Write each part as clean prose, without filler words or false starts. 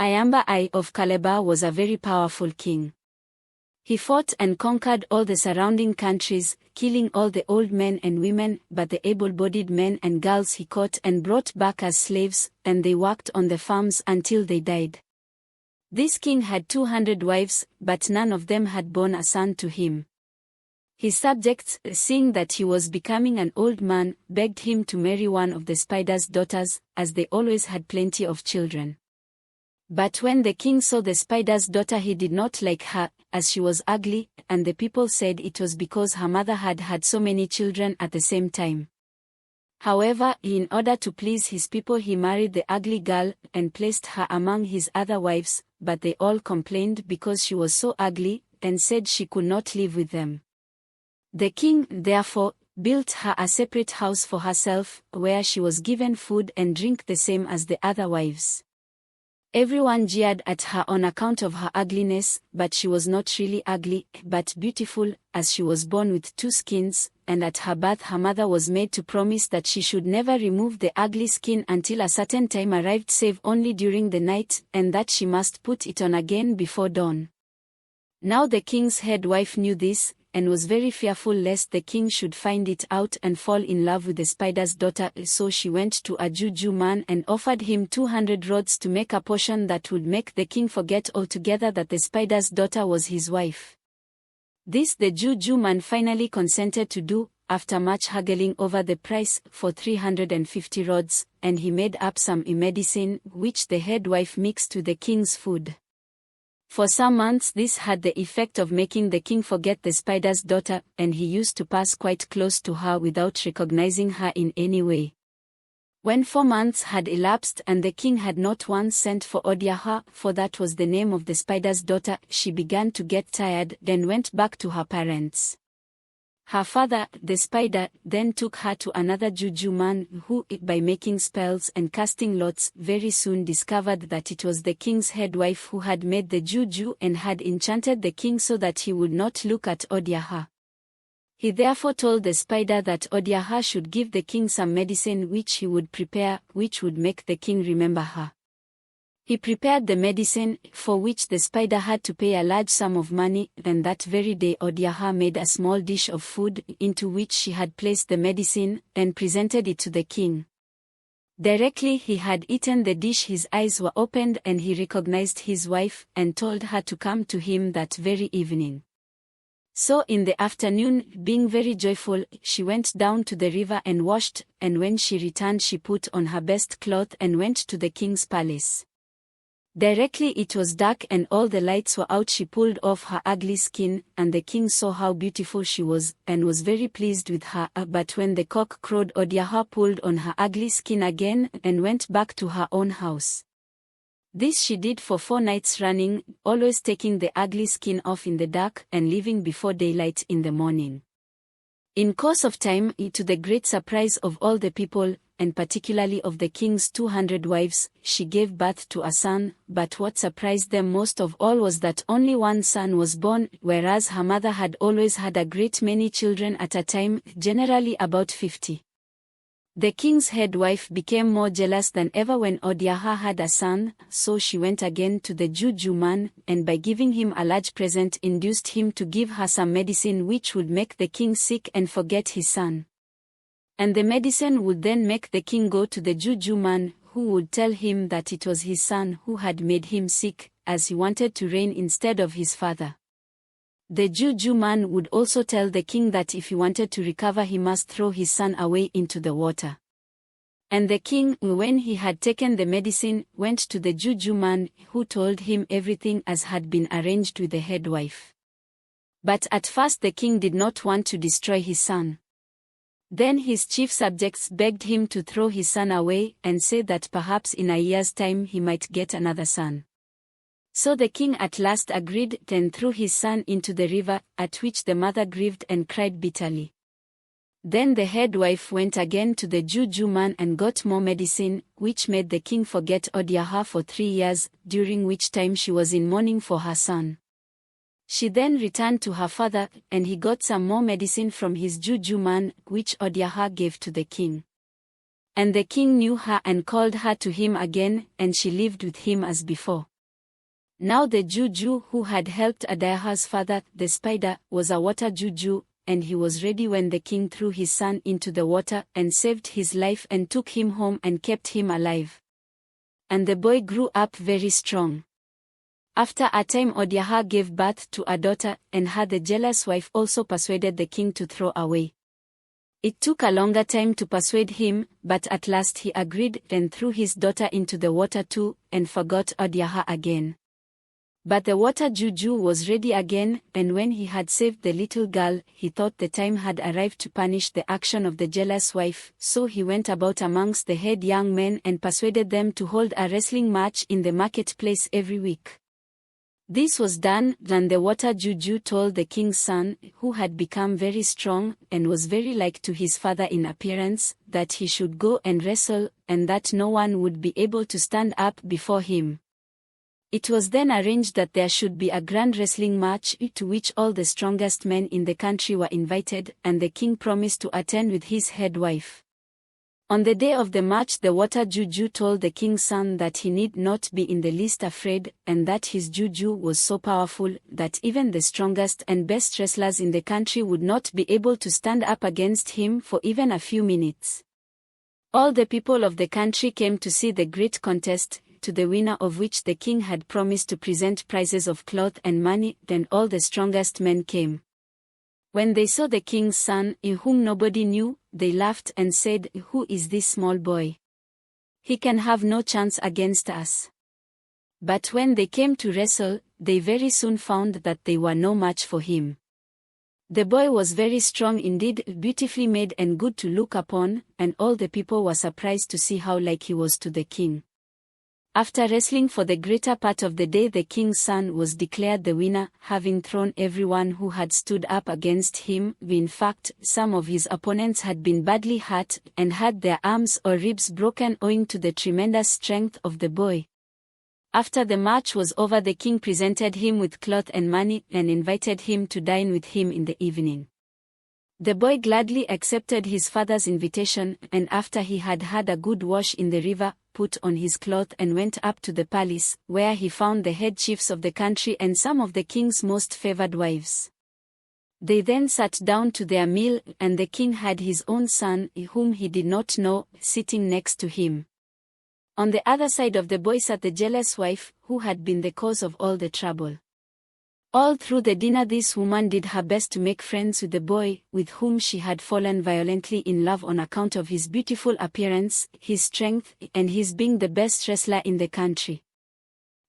Ayamba I of Calabar was a very powerful king. He fought and conquered all the surrounding countries, killing all the old men and women, but the able-bodied men and girls he caught and brought back as slaves, and they worked on the farms until they died. This king had 200 wives, but none of them had borne a son to him. His subjects, seeing that he was becoming an old man, begged him to marry one of the spider's daughters, as they always had plenty of children. But when the king saw the spider's daughter, he did not like her, as she was ugly, and the people said it was because her mother had had so many children at the same time. However, in order to please his people, he married the ugly girl and placed her among his other wives, but they all complained because she was so ugly, and said she could not live with them. The king, therefore, built her a separate house for herself, where she was given food and drink the same as the other wives. Everyone jeered at her on account of her ugliness, but she was not really ugly, but beautiful, as she was born with 2 skins, and at her birth her mother was made to promise that she should never remove the ugly skin until a certain time arrived, save only during the night, and that she must put it on again before dawn. Now the king's head wife knew this, and was very fearful lest the king should find it out and fall in love with the spider's daughter, so she went to a juju man and offered him 200 rods to make a potion that would make the king forget altogether that the spider's daughter was his wife. This the juju man finally consented to do, after much haggling over the price, for 350 rods, and he made up some medicine, which the head wife mixed with the king's food. For some months this had the effect of making the king forget the spider's daughter, and he used to pass quite close to her without recognizing her in any way. When 4 months had elapsed and the king had not once sent for Oaha, for that was the name of the spider's daughter, she began to get tired, then went back to her parents. Her father, the spider, then took her to another juju man who, by making spells and casting lots, very soon discovered that it was the king's head wife who had made the juju and had enchanted the king so that he would not look at Oaha. He therefore told the spider that Oaha should give the king some medicine which he would prepare, which would make the king remember her. He prepared the medicine, for which the spider had to pay a large sum of money, and that very day Oaha made a small dish of food, into which she had placed the medicine, and presented it to the king. Directly he had eaten the dish his eyes were opened and he recognized his wife, and told her to come to him that very evening. So in the afternoon, being very joyful, she went down to the river and washed, and when she returned she put on her best cloth and went to the king's palace. Directly it was dark and all the lights were out, she pulled off her ugly skin, and the king saw how beautiful she was, and was very pleased with her. But when the cock crowed, Oaha pulled on her ugly skin again, and went back to her own house. This she did for 4 nights running, always taking the ugly skin off in the dark, and leaving before daylight in the morning. In course of time, to the great surprise of all the people, and particularly of the king's 200 wives, she gave birth to a son, but what surprised them most of all was that only 1 son was born, whereas her mother had always had a great many children at a time, generally about 50. The king's head wife became more jealous than ever when Oaha had a son, so she went again to the juju man, and by giving him a large present induced him to give her some medicine which would make the king sick and forget his son. And the medicine would then make the king go to the juju man, who would tell him that it was his son who had made him sick, as he wanted to reign instead of his father. The juju man would also tell the king that if he wanted to recover he must throw his son away into the water. And the king, when he had taken the medicine, went to the juju man, who told him everything as had been arranged with the head wife. But at first the king did not want to destroy his son. Then his chief subjects begged him to throw his son away, and said that perhaps in a year's time he might get another son. So the king at last agreed, and threw his son into the river, at which the mother grieved and cried bitterly. Then the head wife went again to the juju man and got more medicine, which made the king forget Oaha for 3 years, during which time she was in mourning for her son. She then returned to her father, and he got some more medicine from his juju man, which Oaha gave to the king. And the king knew her and called her to him again, and she lived with him as before. Now the juju who had helped Adayaha's father, the spider, was a water juju, and he was ready when the king threw his son into the water and saved his life and took him home and kept him alive. And the boy grew up very strong. After a time Odiaha gave birth to a daughter, and her the jealous wife also persuaded the king to throw away. It took a longer time to persuade him, but at last he agreed and threw his daughter into the water too, and forgot Odiaha again. But the water juju was ready again, and when he had saved the little girl, he thought the time had arrived to punish the action of the jealous wife, so he went about amongst the head young men and persuaded them to hold a wrestling match in the marketplace every week. This was done, and the water juju told the king's son, who had become very strong, and was very like to his father in appearance, that he should go and wrestle, and that no one would be able to stand up before him. It was then arranged that there should be a grand wrestling match, to which all the strongest men in the country were invited, and the king promised to attend with his head wife. On the day of the match the water juju told the king's son that he need not be in the least afraid, and that his juju was so powerful that even the strongest and best wrestlers in the country would not be able to stand up against him for even a few minutes. All the people of the country came to see the great contest, to the winner of which the king had promised to present prizes of cloth and money. Then all the strongest men came. When they saw the king's son, in whom nobody knew, they laughed and said, "Who is this small boy? He can have no chance against us." But when they came to wrestle, they very soon found that they were no match for him. The boy was very strong indeed, beautifully made and good to look upon, and all the people were surprised to see how like he was to the king. After wrestling for the greater part of the day, the king's son was declared the winner, having thrown everyone who had stood up against him. In fact, some of his opponents had been badly hurt, and had their arms or ribs broken owing to the tremendous strength of the boy. After the match was over, the king presented him with cloth and money, and invited him to dine with him in the evening. The boy gladly accepted his father's invitation, and after he had had a good wash in the river, put on his cloth and went up to the palace, where he found the head chiefs of the country and some of the king's most favored wives. They then sat down to their meal, and the king had his own son, whom he did not know, sitting next to him. On the other side of the boy sat the jealous wife, who had been the cause of all the trouble. All through the dinner this woman did her best to make friends with the boy, with whom she had fallen violently in love on account of his beautiful appearance, his strength, and his being the best wrestler in the country.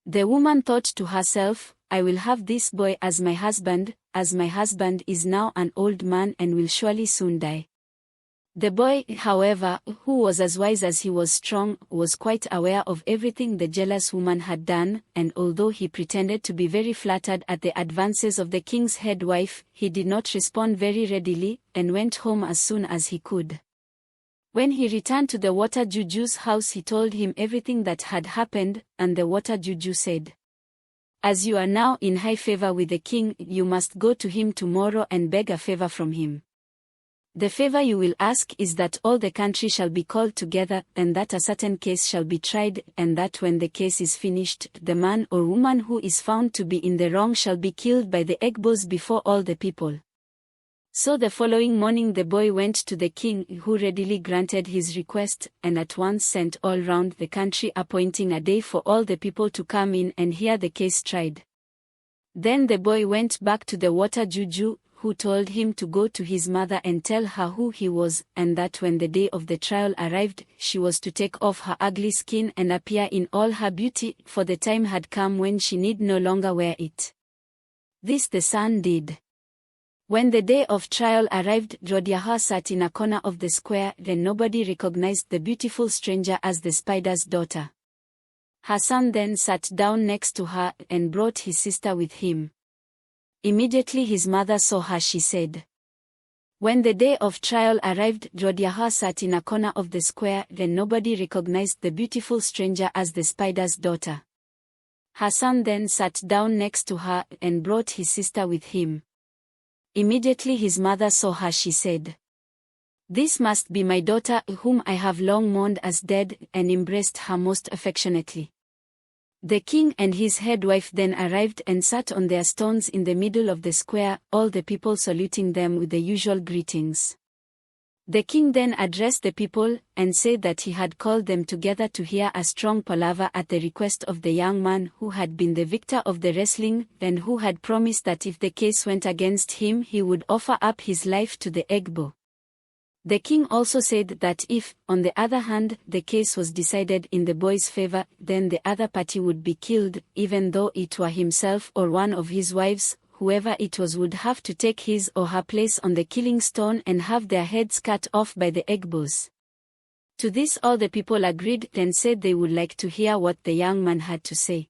The woman thought to herself, "I will have this boy as my husband is now an old man and will surely soon die." The boy, however, who was as wise as he was strong, was quite aware of everything the jealous woman had done, and although he pretended to be very flattered at the advances of the king's head wife, he did not respond very readily, and went home as soon as he could. When he returned to the water juju's house, he told him everything that had happened, and the water juju said, "As you are now in high favor with the king, you must go to him tomorrow and beg a favor from him. The favor you will ask is that all the country shall be called together, and that a certain case shall be tried, and that when the case is finished, the man or woman who is found to be in the wrong shall be killed by the egbos before all the people." So the following morning the boy went to the king, who readily granted his request, and at once sent all round the country appointing a day for all the people to come in and hear the case tried. Then the boy went back to the water juju, who told him to go to his mother and tell her who he was, and that when the day of the trial arrived, she was to take off her ugly skin and appear in all her beauty, for the time had come when she need no longer wear it. This the son did. When the day of trial arrived, Rodiaha sat in a corner of the square, and nobody recognized the beautiful stranger as the spider's daughter. Her son then sat down next to her, and brought his sister with him. Immediately his mother saw her, she said. When the day of trial arrived, Rodiaha sat in a corner of the square, and nobody recognized the beautiful stranger as the spider's daughter. Her son then sat down next to her, and brought his sister with him. Immediately his mother saw her, she said, "This must be my daughter, whom I have long mourned as dead," and embraced her most affectionately. The king and his head wife then arrived and sat on their stones in the middle of the square, all the people saluting them with the usual greetings. The king then addressed the people, and said that he had called them together to hear a strong palaver at the request of the young man who had been the victor of the wrestling, and who had promised that if the case went against him he would offer up his life to the Egbo. The king also said that if, on the other hand, the case was decided in the boy's favor, then the other party would be killed, even though it were himself or one of his wives. Whoever it was would have to take his or her place on the killing stone and have their heads cut off by the Egbos. To this all the people agreed and said they would like to hear what the young man had to say.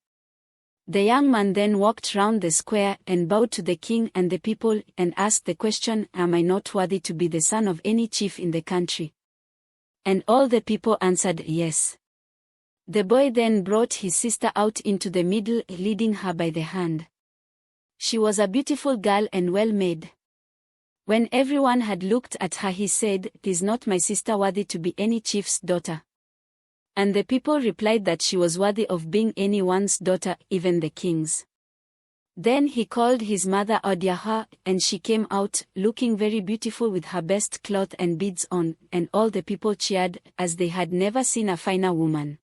The young man then walked round the square and bowed to the king and the people, and asked the question, "Am I not worthy to be the son of any chief in the country?" And all the people answered yes. The boy then brought his sister out into the middle, leading her by the hand. She was a beautiful girl and well made. When everyone had looked at her, he said, "Is not my sister worthy to be any chief's daughter?" And the people replied that she was worthy of being anyone's daughter, even the king's. Then he called his mother Oaha, and she came out, looking very beautiful with her best cloth and beads on, and all the people cheered, as they had never seen a finer woman.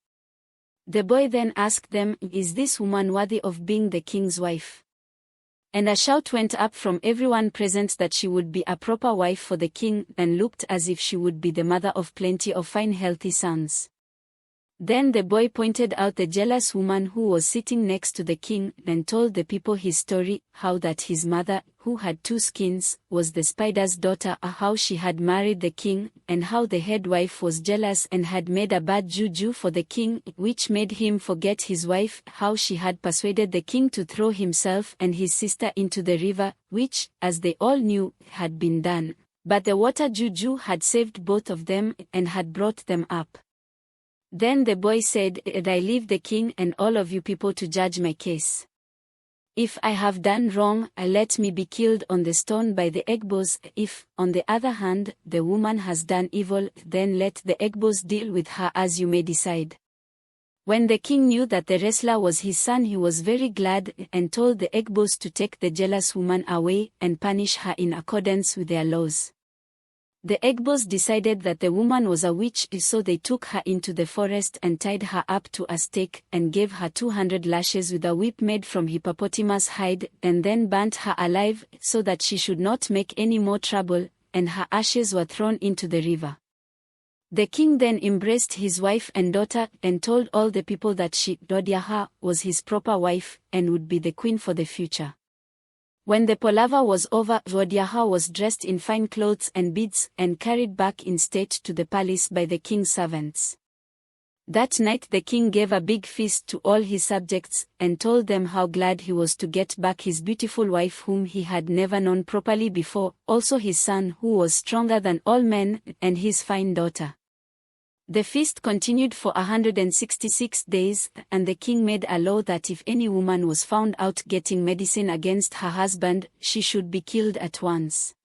The boy then asked them, "Is this woman worthy of being the king's wife?" And a shout went up from everyone present that she would be a proper wife for the king, and looked as if she would be the mother of plenty of fine healthy sons. Then the boy pointed out the jealous woman who was sitting next to the king, and told the people his story, how that his mother, who had 2 skins, was the spider's daughter, how she had married the king, and how the head wife was jealous and had made a bad juju for the king, which made him forget his wife, how she had persuaded the king to throw himself and his sister into the river, which, as they all knew, had been done. But the water juju had saved both of them, and had brought them up. Then the boy said, "I leave the king and all of you people to judge my case. If I have done wrong, let me be killed on the stone by the Egbos. If, on the other hand, the woman has done evil, then let the Egbos deal with her as you may decide." When the king knew that the wrestler was his son, he was very glad, and told the Egbos to take the jealous woman away, and punish her in accordance with their laws. The Egbos decided that the woman was a witch, so they took her into the forest and tied her up to a stake, and gave her 200 lashes with a whip made from hippopotamus hide, and then burnt her alive, so that she should not make any more trouble, and her ashes were thrown into the river. The king then embraced his wife and daughter, and told all the people that she, Oaha, was his proper wife, and would be the queen for the future. When the palaver was over, Oaha was dressed in fine clothes and beads, and carried back in state to the palace by the king's servants. That night the king gave a big feast to all his subjects, and told them how glad he was to get back his beautiful wife whom he had never known properly before, also his son who was stronger than all men, and his fine daughter. The feast continued for 166 days, and the king made a law that if any woman was found out getting medicine against her husband, she should be killed at once.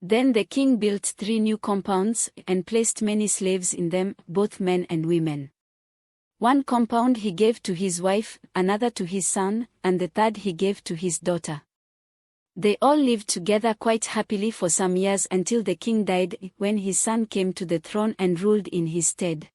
Then the king built 3 new compounds, and placed many slaves in them, both men and women. 1 compound he gave to his wife, another to his son, and the 3rd he gave to his daughter. They all lived together quite happily for some years until the king died, when his son came to the throne and ruled in his stead.